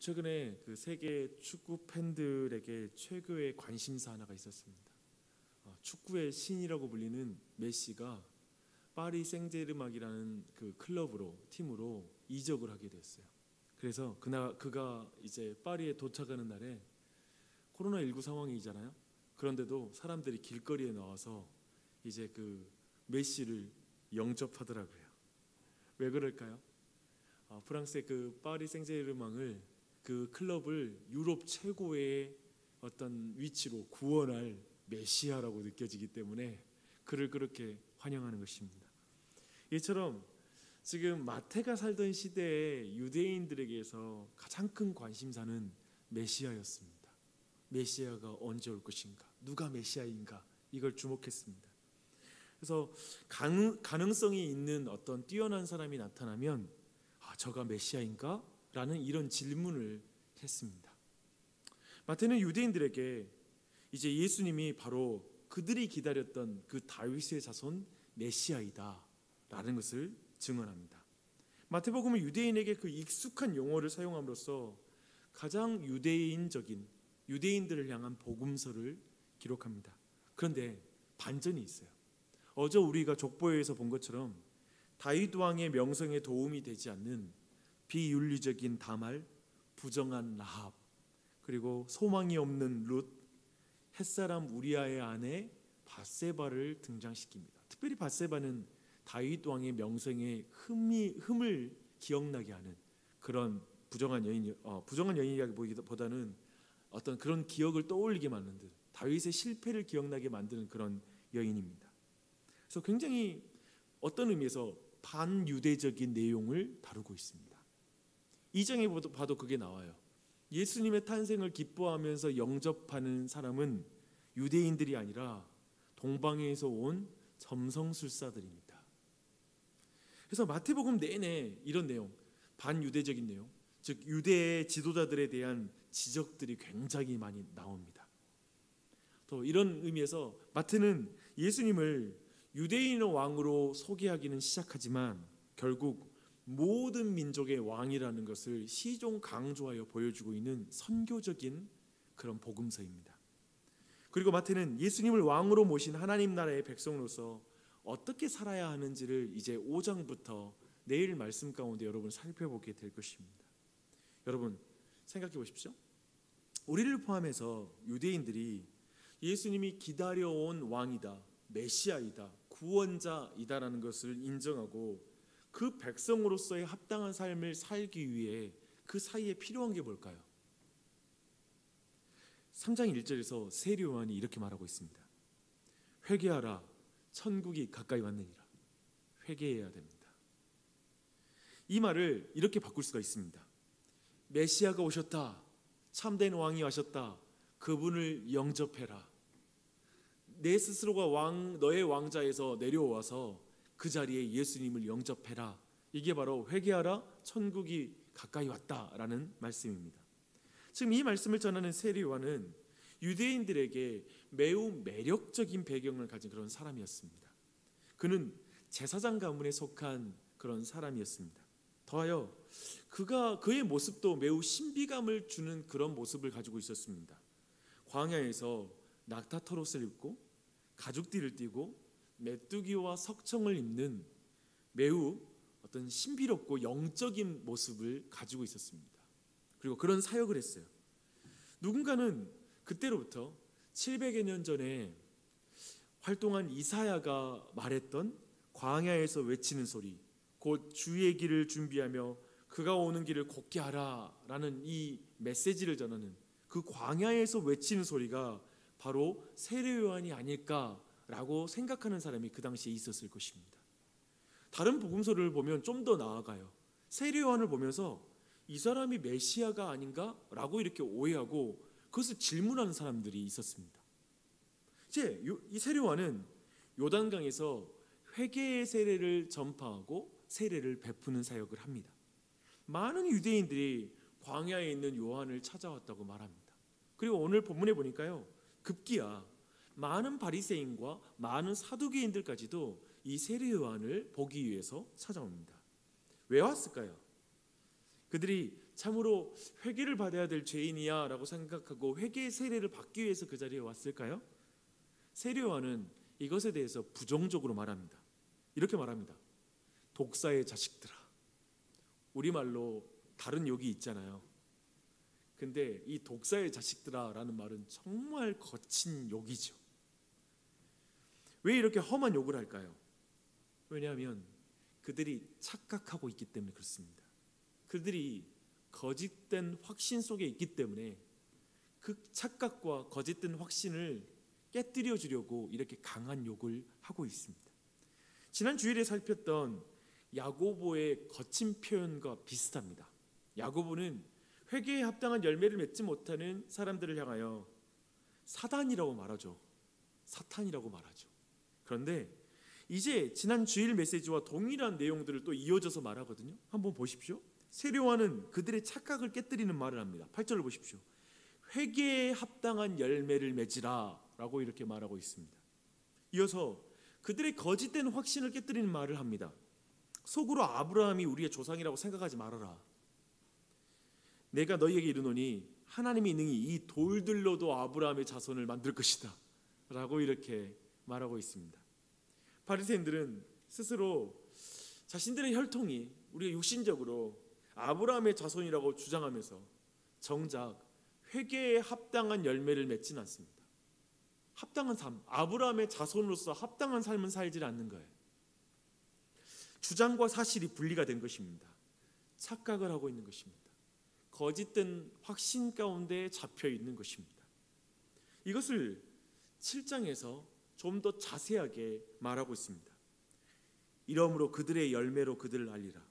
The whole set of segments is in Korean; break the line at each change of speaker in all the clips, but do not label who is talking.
최근에 그 세계 축구 팬들에게 최고의 관심사 하나가 있었습니다. 축구의 신이라고 불리는 메시가 파리 생제르맹이라는 그 클럽으로 팀으로 이적을 하게 됐어요. 그래서 그가 이제 파리에 도착하는 날에 코로나19 상황이잖아요. 그런데도 사람들이 길거리에 나와서 이제 그 메시를 영접하더라고요. 왜 그럴까요? 프랑스의 그 파리 생제르맹을 그 클럽을 유럽 최고의 어떤 위치로 구원할 메시아라고 느껴지기 때문에 그를 그렇게 환영하는 것입니다. 이처럼 지금 마태가 살던 시대의 유대인들에게서 가장 큰 관심사는 메시아였습니다. 메시아가 언제 올 것인가? 누가 메시아인가? 이걸 주목했습니다. 그래서 가능성이 있는 어떤 뛰어난 사람이 나타나면 저가 메시아인가? 라는 이런 질문을 했습니다. 마태는 유대인들에게 이제 예수님이 바로 그들이 기다렸던 그 다윗의 자손 메시아이다 라는 것을 증언합니다. 마태복음은 유대인에게 그 익숙한 용어를 사용함으로써 가장 유대인적인 유대인들을 향한 복음서를 기록합니다. 그런데 반전이 있어요. 어제 우리가 족보에서 본 것처럼 다윗 왕의 명성에 도움이 되지 않는 비윤리적인 다말, 부정한 라합, 그리고 소망이 없는 룻, 햇사람 우리아의 아내 밧세바를 등장시킵니다. 특별히 밧세바는 다윗 왕의 명성에 흠을 기억나게 하는 그런 부정한 여인이라기보다는 어떤 그런 기억을 떠올리게 만드는 다윗의 실패를 기억나게 만드는 그런 여인입니다. 그래서 굉장히 어떤 의미에서 반유대적인 내용을 다루고 있습니다. 2장에 봐도 그게 나와요. 예수님의 탄생을 기뻐하면서 영접하는 사람은 유대인들이 아니라 동방에서 온 점성술사들입니다. 그래서 마태복음 내내 이런 내용, 반유대적인 내용, 즉 유대의 지도자들에 대한 지적들이 굉장히 많이 나옵니다. 또 이런 의미에서 마태는 예수님을 유대인의 왕으로 소개하기는 시작하지만 결국 모든 민족의 왕이라는 것을 시종 강조하여 보여주고 있는 선교적인 그런 복음서입니다. 그리고 마태는 예수님을 왕으로 모신 하나님 나라의 백성으로서 어떻게 살아야 하는지를 이제 5장부터 내일 말씀 가운데 여러분 살펴보게 될 것입니다. 여러분 생각해 보십시오. 우리를 포함해서 유대인들이 예수님이 기다려온 왕이다, 메시아이다, 구원자이다라는 것을 인정하고 그 백성으로서의 합당한 삶을 살기 위해 그 사이에 필요한 게 뭘까요? 3장 1절에서 세례 요한이 이렇게 말하고 있습니다. 회개하라, 천국이 가까이 왔느니라. 회개해야 됩니다. 이 말을 이렇게 바꿀 수가 있습니다. 메시아가 오셨다, 참된 왕이 하셨다, 그분을 영접해라. 내 스스로가 너의 왕자에서 내려와서 그 자리에 예수님을 영접해라. 이게 바로 회개하라, 천국이 가까이 왔다라는 말씀입니다. 지금 이 말씀을 전하는 세례 요한은 유대인들에게 매우 매력적인 배경을 가진 그런 사람이었습니다. 그는 제사장 가문에 속한 그런 사람이었습니다. 더하여 그의 모습도 매우 신비감을 주는 그런 모습을 가지고 있었습니다. 광야에서 낙타털옷을 입고 가죽띠를 띠고 메뚜기와 석청을 입는 매우 어떤 신비롭고 영적인 모습을 가지고 있었습니다. 그리고 그런 사역을 했어요. 누군가는 그때로부터 700여 년 전에 활동한 이사야가 말했던 광야에서 외치는 소리, 곧 주의 길을 준비하며 그가 오는 길을 곧게 하라 라는 이 메시지를 전하는 그 광야에서 외치는 소리가 바로 세례 요한이 아닐까라고 생각하는 사람이 그 당시에 있었을 것입니다. 다른 복음서를 보면 좀 더 나아가요. 세례 요한을 보면서 이 사람이 메시아가 아닌가라고 이렇게 오해하고 그것을 질문하는 사람들이 있었습니다. 이제 이 세례 요한은 요단강에서 회개의 세례를 전파하고 세례를 베푸는 사역을 합니다. 많은 유대인들이 광야에 있는 요한을 찾아왔다고 말합니다. 그리고 오늘 본문에 보니까요, 급기야 많은 바리새인과 많은 사두개인들까지도 이 세례 요한을 보기 위해서 찾아옵니다. 왜 왔을까요? 그들이 참으로 회개를 받아야 될 죄인이야 라고 생각하고 회개의 세례를 받기 위해서 그 자리에 왔을까요? 세례 요한은 이것에 대해서 부정적으로 말합니다. 이렇게 말합니다. 독사의 자식들아. 우리말로 다른 욕이 있잖아요. 근데 이 독사의 자식들아 라는 말은 정말 거친 욕이죠. 왜 이렇게 험한 욕을 할까요? 왜냐하면 그들이 착각하고 있기 때문에 그렇습니다. 그들이 거짓된 확신 속에 있기 때문에 그 착각과 거짓된 확신을 깨뜨려 주려고 이렇게 강한 욕을 하고 있습니다. 지난 주일에 살폈던 야고보의 거친 표현과 비슷합니다. 야고보는 회개에 합당한 열매를 맺지 못하는 사람들을 향하여 사단이라고 말하죠. 사탄이라고 말하죠. 그런데 이제 지난 주일 메시지와 동일한 내용들을 또 이어져서 말하거든요. 한번 보십시오. 세례 요한은 그들의 착각을 깨뜨리는 말을 합니다. 8절을 보십시오. 회개에 합당한 열매를 맺으라 라고 이렇게 말하고 있습니다. 이어서 그들의 거짓된 확신을 깨뜨리는 말을 합니다. 속으로 아브라함이 우리의 조상이라고 생각하지 말아라. 내가 너희에게 이르노니 하나님이 능히 이 돌들로도 아브라함의 자손을 만들 것이다 라고 이렇게 말하고 있습니다. 바리새인들은 스스로 자신들의 혈통이 우리가 육신적으로 아브라함의 자손이라고 주장하면서 정작 회개에 합당한 열매를 맺지는 않습니다. 합당한 삶, 아브라함의 자손으로서 합당한 삶은 살지 않는 거예요. 주장과 사실이 분리가 된 것입니다. 착각을 하고 있는 것입니다. 거짓된 확신 가운데 잡혀 있는 것입니다. 이것을 7장에서 좀 더 자세하게 말하고 있습니다. 이러므로 그들의 열매로 그들을 알리라.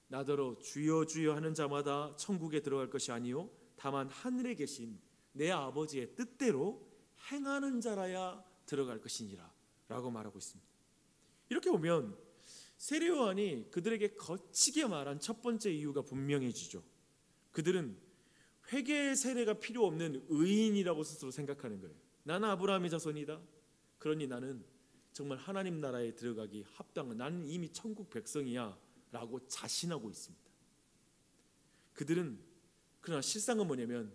나더러 주여 주여 하는 자마다 천국에 들어갈 것이 아니요 다만 하늘에 계신 내 아버지의 뜻대로 행하는 자라야 들어갈 것이니라 라고 말하고 있습니다. 이렇게 보면 세례 요한이 그들에게 거치게 말한 첫 번째 이유가 분명해지죠. 그들은 회개의 세례가 필요 없는 의인이라고 스스로 생각하는 거예요. 나는 아브라함의 자손이다. 그러니 나는 정말 하나님 나라에 들어가기 합당한, 나는 이미 천국 백성이야 라고 자신하고 있습니다. 그들은 그러나 실상은 뭐냐면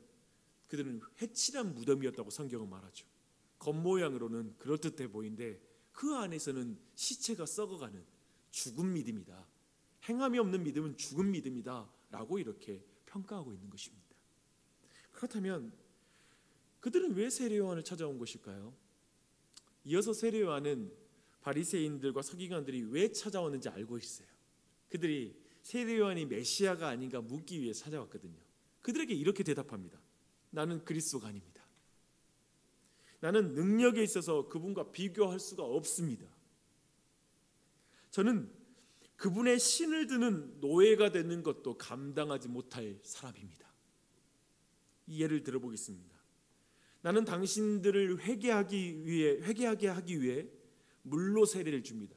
그들은 회칠한 무덤이었다고 성경은 말하죠. 겉모양으로는 그럴듯해 보이는데 그 안에서는 시체가 썩어가는 죽은 믿음이다. 행함이 없는 믿음은 죽은 믿음이다 라고 이렇게 평가하고 있는 것입니다. 그렇다면 그들은 왜 세례 요한을 찾아온 것일까요? 이어서 세례 요한은 바리새인들과 서기관들이 왜 찾아왔는지 알고 있어요. 그들이 세례 요한이 메시아가 아닌가 묻기 위해 찾아왔거든요. 그들에게 이렇게 대답합니다. 나는 그리스도가 아닙니다. 나는 능력에 있어서 그분과 비교할 수가 없습니다. 저는 그분의 신을 드는 노예가 되는 것도 감당하지 못할 사람입니다. 이 예를 들어보겠습니다. 나는 당신들을 회개하게 하기 위해 물로 세례를 줍니다.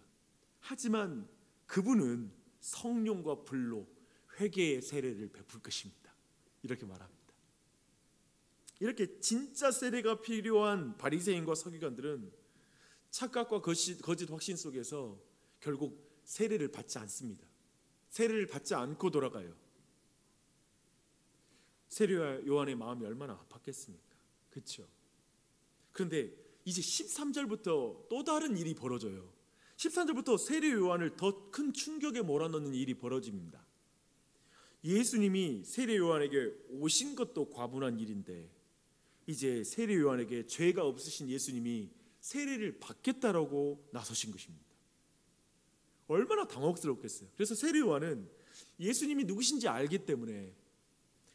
하지만 그분은 성령과 불로 회개의 세례를 베풀 것입니다. 이렇게 말합니다. 이렇게 진짜 세례가 필요한 바리새인과 서기관들은 착각과 거짓 확신 속에서 결국 세례를 받지 않습니다. 세례를 받지 않고 돌아가요. 세례 요한의 마음이 얼마나 아팠겠습니까? 그렇죠? 그런데 이제 13절부터 또 다른 일이 벌어져요. 13절부터 세례 요한을 더 큰 충격에 몰아넣는 일이 벌어집니다. 예수님이 세례 요한에게 오신 것도 과분한 일인데 이제 세례 요한에게 죄가 없으신 예수님이 세례를 받겠다라고 나서신 것입니다. 얼마나 당혹스럽겠어요. 그래서 세례 요한은 예수님이 누구신지 알기 때문에,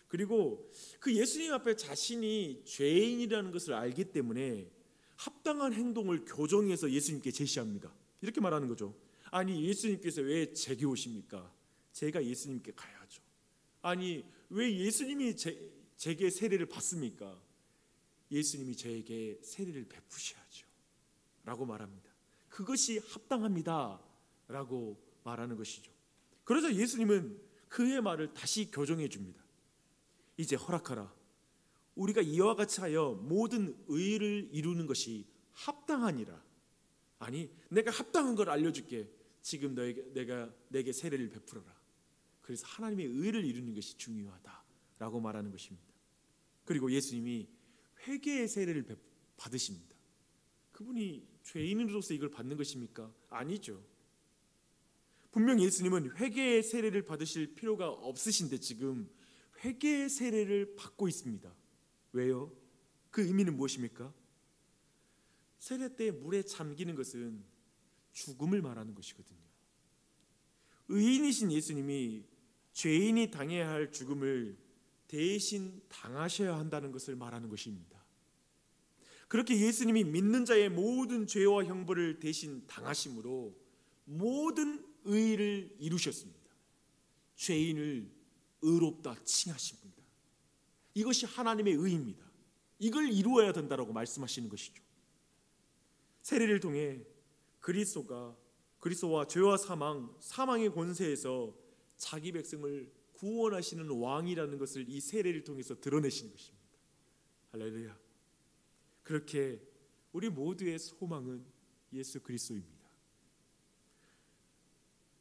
그리고 그 예수님 앞에 자신이 죄인이라는 것을 알기 때문에 합당한 행동을 교정해서 예수님께 제시합니다. 이렇게 말하는 거죠. 아니, 예수님께서 왜 제게 오십니까? 제가 예수님께 가야죠. 아니, 왜 예수님이 제게 세례를 받습니까? 예수님이 저에게 세례를 베푸셔야죠 라고 말합니다. 그것이 합당합니다 라고 말하는 것이죠. 그러자 예수님은 그의 말을 다시 교정해 줍니다. 이제 허락하라. 우리가 이와 같이 하여 모든 의를 이루는 것이 합당하니라. 아니, 내가 합당한 걸 알려줄게. 지금 내게 세례를 베풀어라. 그래서 하나님의 의를 이루는 것이 중요하다라고 말하는 것입니다. 그리고 예수님이 회개의 세례를 받으십니다. 그분이 죄인으로서 이걸 받는 것입니까? 아니죠. 분명 예수님은 회개의 세례를 받으실 필요가 없으신데 지금 회개의 세례를 받고 있습니다. 왜요? 그 의미는 무엇입니까? 세례 때 물에 잠기는 것은 죽음을 말하는 것이거든요. 의인이신 예수님이 죄인이 당해야 할 죽음을 대신 당하셔야 한다는 것을 말하는 것입니다. 그렇게 예수님이 믿는 자의 모든 죄와 형벌을 대신 당하심으로 모든 의를 이루셨습니다. 죄인을 의롭다 칭하십니다. 이것이 하나님의 의입니다. 이걸 이루어야 된다고 말씀하시는 것이죠. 세례를 통해 그리스도와 죄와 사망의 권세에서 자기 백성을 구원하시는 왕이라는 것을 이 세례를 통해서 드러내시는 것입니다. 할렐루야. 그렇게 우리 모두의 소망은 예수 그리스도입니다.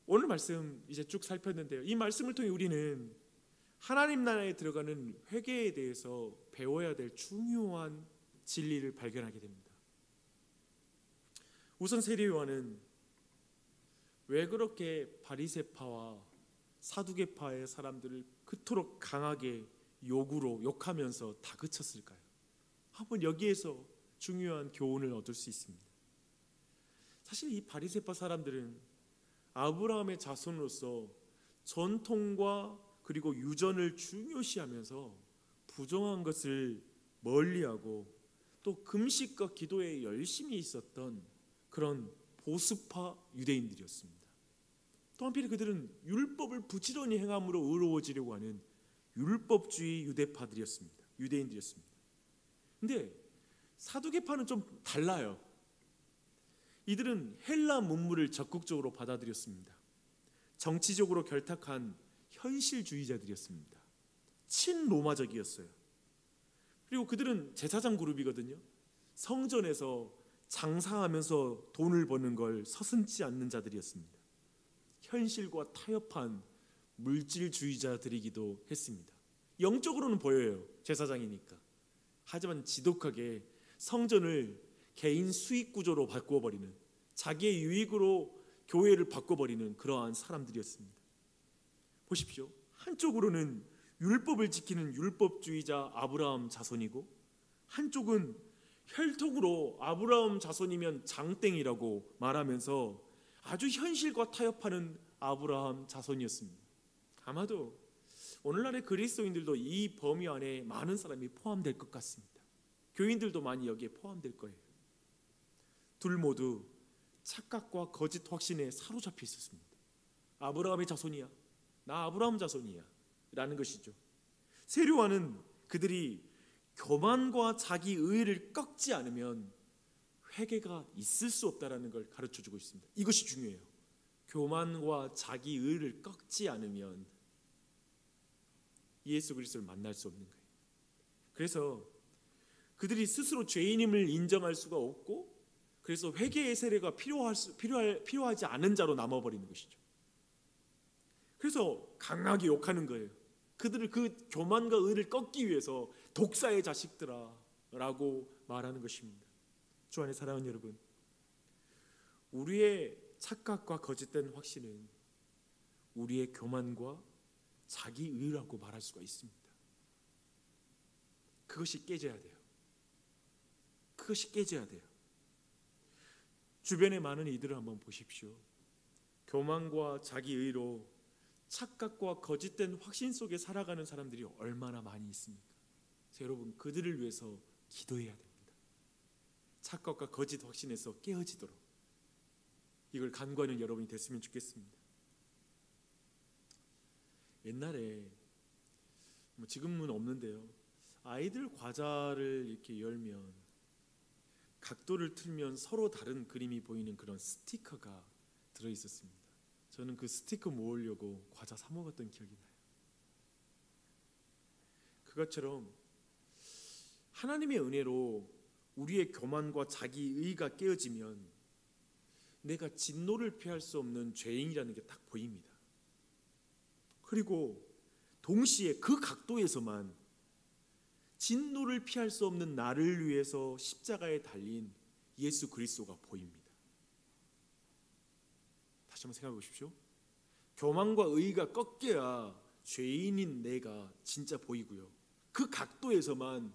오늘 말씀 이제 쭉 살폈는데요. 이 말씀을 통해 우리는 하나님 나라에 들어가는 회개에 대해서 배워야 될 중요한 진리를 발견하게 됩니다. 우선 세례 요한은 왜 그렇게 바리새파와 사두개파의 사람들을 그토록 강하게 욕하면서 다그쳤을까요? 한번 여기에서 중요한 교훈을 얻을 수 있습니다. 사실 이 바리새파 사람들은 아브라함의 자손으로서 전통과 그리고 유전을 중요시하면서 부정한 것을 멀리하고 또 금식과 기도에 열심히 있었던 그런 보수파 유대인들이었습니다. 또 한편 그들은 율법을 부지런히 행함으로 의로워지려고 하는 율법주의 유대인들이었습니다. 근데 사두개파는 좀 달라요. 이들은 헬라 문물을 적극적으로 받아들였습니다. 정치적으로 결탁한 현실주의자들이었습니다. 친로마적이었어요. 그리고 그들은 제사장 그룹이거든요. 성전에서 장사하면서 돈을 버는 걸 서슴지 않는 자들이었습니다. 현실과 타협한 물질주의자들이기도 했습니다. 영적으로는 보여요. 제사장이니까. 하지만 지독하게 성전을 개인 수익 구조로 바꿔버리는, 자기의 유익으로 교회를 바꿔버리는 그러한 사람들이었습니다. 보십시오. 한쪽으로는 율법을 지키는 율법주의자 아브라함 자손이고, 한쪽은 혈통으로 아브라함 자손이면 장땡이라고 말하면서 아주 현실과 타협하는 아브라함 자손이었습니다. 아마도 오늘날의 그리스도인들도 이 범위 안에 많은 사람이 포함될 것 같습니다. 교인들도 많이 여기에 포함될 거예요. 둘 모두 착각과 거짓 확신에 사로잡혀 있었습니다. 아브라함의 자손이야, 나 아브라함 자손이야 라는 것이죠. 세례 요한은 그들이 교만과 자기 의의를 꺾지 않으면 회개가 있을 수 없다라는 걸 가르쳐주고 있습니다. 이것이 중요해요. 교만과 자기 의의를 꺾지 않으면 예수 그리스도를 만날 수 없는 거예요. 그래서 그들이 스스로 죄인임을 인정할 수가 없고, 그래서 회개의 세례가 필요하지 않은 자로 남아버리는 것이죠. 그래서 강하게 욕하는 거예요. 그들을 그 교만과 의를 꺾기 위해서 독사의 자식들아 라고 말하는 것입니다. 주 안에 사랑하는 여러분, 우리의 착각과 거짓된 확신은 우리의 교만과 자기 의라고 말할 수가 있습니다. 그것이 깨져야 돼요. 그것이 깨져야 돼요. 주변의 많은 이들을 한번 보십시오. 교만과 자기 의로 착각과 거짓된 확신 속에 살아가는 사람들이 얼마나 많이 있습니까? 여러분, 그들을 위해서 기도해야 됩니다. 착각과 거짓 확신에서 깨어지도록 이걸 간구하는 여러분이 됐으면 좋겠습니다. 옛날에 지금은 없는데요, 아이들 과자를 이렇게 열면 각도를 틀면 서로 다른 그림이 보이는 그런 스티커가 들어있었습니다. 저는 그 스티커 모으려고 과자 사 먹었던 기억이 나요. 그것처럼 하나님의 은혜로 우리의 교만과 자기의가 깨어지면 내가 진노를 피할 수 없는 죄인이라는 게 딱 보입니다. 그리고 동시에 그 각도에서만 진노를 피할 수 없는 나를 위해서 십자가에 달린 예수 그리스도가 보입니다. 다시 한번 생각해 보십시오. 교만과 의의가 꺾여야 죄인인 내가 진짜 보이고요, 그 각도에서만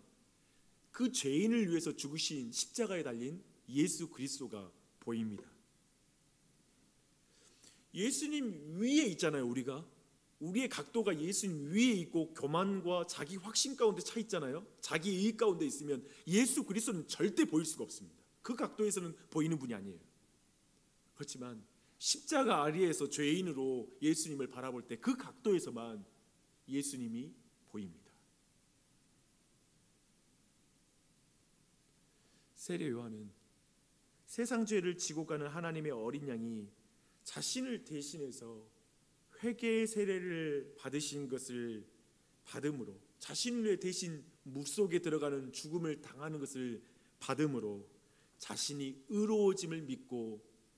그 죄인을 위해서 죽으신 십자가에 달린 예수 그리스도가 보입니다. 예수님 위에 있잖아요. 우리의 각도가 예수님 위에 있고 교만과 자기 확신 가운데 차 있잖아요. 자기 의의 가운데 있으면 예수 그리스도는 절대 보일 수가 없습니다. 그 각도에서는 보이는 분이 아니에요. 그렇지만 십자가 아래에서 죄인으로 예수님을 바라볼 때 그 각도에서만 예수님이 보입니다. 세례 요한은 세상 죄를 지고 가는 하나님의 어린 양이 자신을 대신해서 회개의 세례를 받으신 것을 받음으로, 자신을 위해 대신 물속에 들어가는 죽음을 당하는 것을 받음으로 자신이 의로워짐을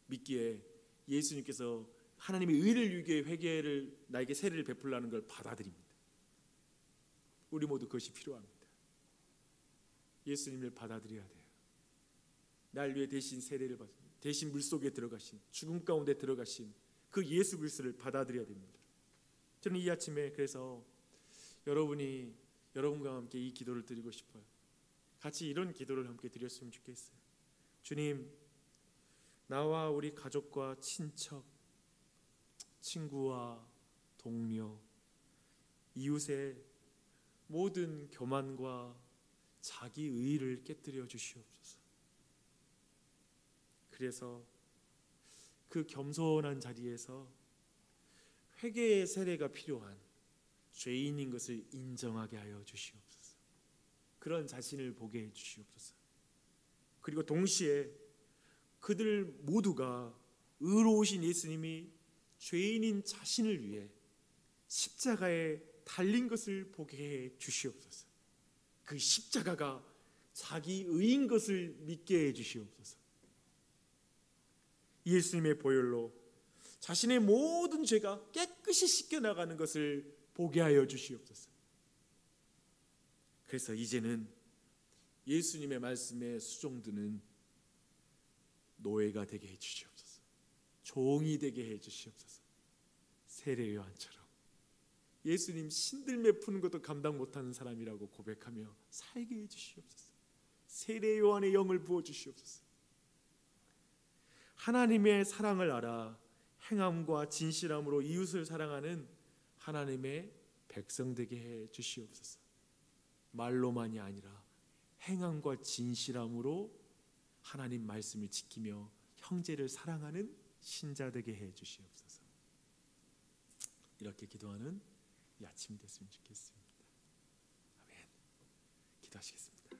믿기에 예수님께서 하나님의 의를 위해 회개를, 나에게 세례를 베풀라는 걸 받아들입니다. 우리 모두 그것이 필요합니다. 예수님을 받아들여야 돼요. 날 위해 대신 세례를 받으신, 대신 물속에 들어가신, 죽음 가운데 들어가신 그 예수 그리스도를 받아들여야 됩니다. 저는 이 아침에 그래서 여러분과 함께 이 기도를 드리고 싶어요. 같이 이런 기도를 함께 드렸으면 좋겠어요. 주님, 나와 우리 가족과 친척, 친구와 동료, 이웃의 모든 교만과 자기 의의를 깨뜨려 주시옵소서. 그래서 그 겸손한 자리에서 회개의 세례가 필요한 죄인인 것을 인정하게 하여 주시옵소서. 그런 자신을 보게 해 주시옵소서. 그리고 동시에 그들 모두가 의로우신 예수님이 죄인인 자신을 위해 십자가에 달린 것을 보게 해 주시옵소서. 그 십자가가 자기 의인 것을 믿게 해 주시옵소서. 예수님의 보혈로 자신의 모든 죄가 깨끗이 씻겨나가는 것을 보게 하여 주시옵소서. 그래서 이제는 예수님의 말씀에 수종드는 노예가 되게 해주시옵소서. 종이 되게 해주시옵소서. 세례 요한처럼 예수님 신들매 푸는 것도 감당 못하는 사람이라고 고백하며 살게 해주시옵소서. 세례 요한의 영을 부어주시옵소서. 하나님의 사랑을 알아 행함과 진실함으로 이웃을 사랑하는 하나님의 백성 되게 해 주시옵소서. 말로만이 아니라 행함과 진실함으로 하나님 말씀을 지키며 형제를 사랑하는 신자 되게 해 주시옵소서. 이렇게 기도하는 이 아침이 됐으면 좋겠습니다. 아멘. 기도하시겠습니다.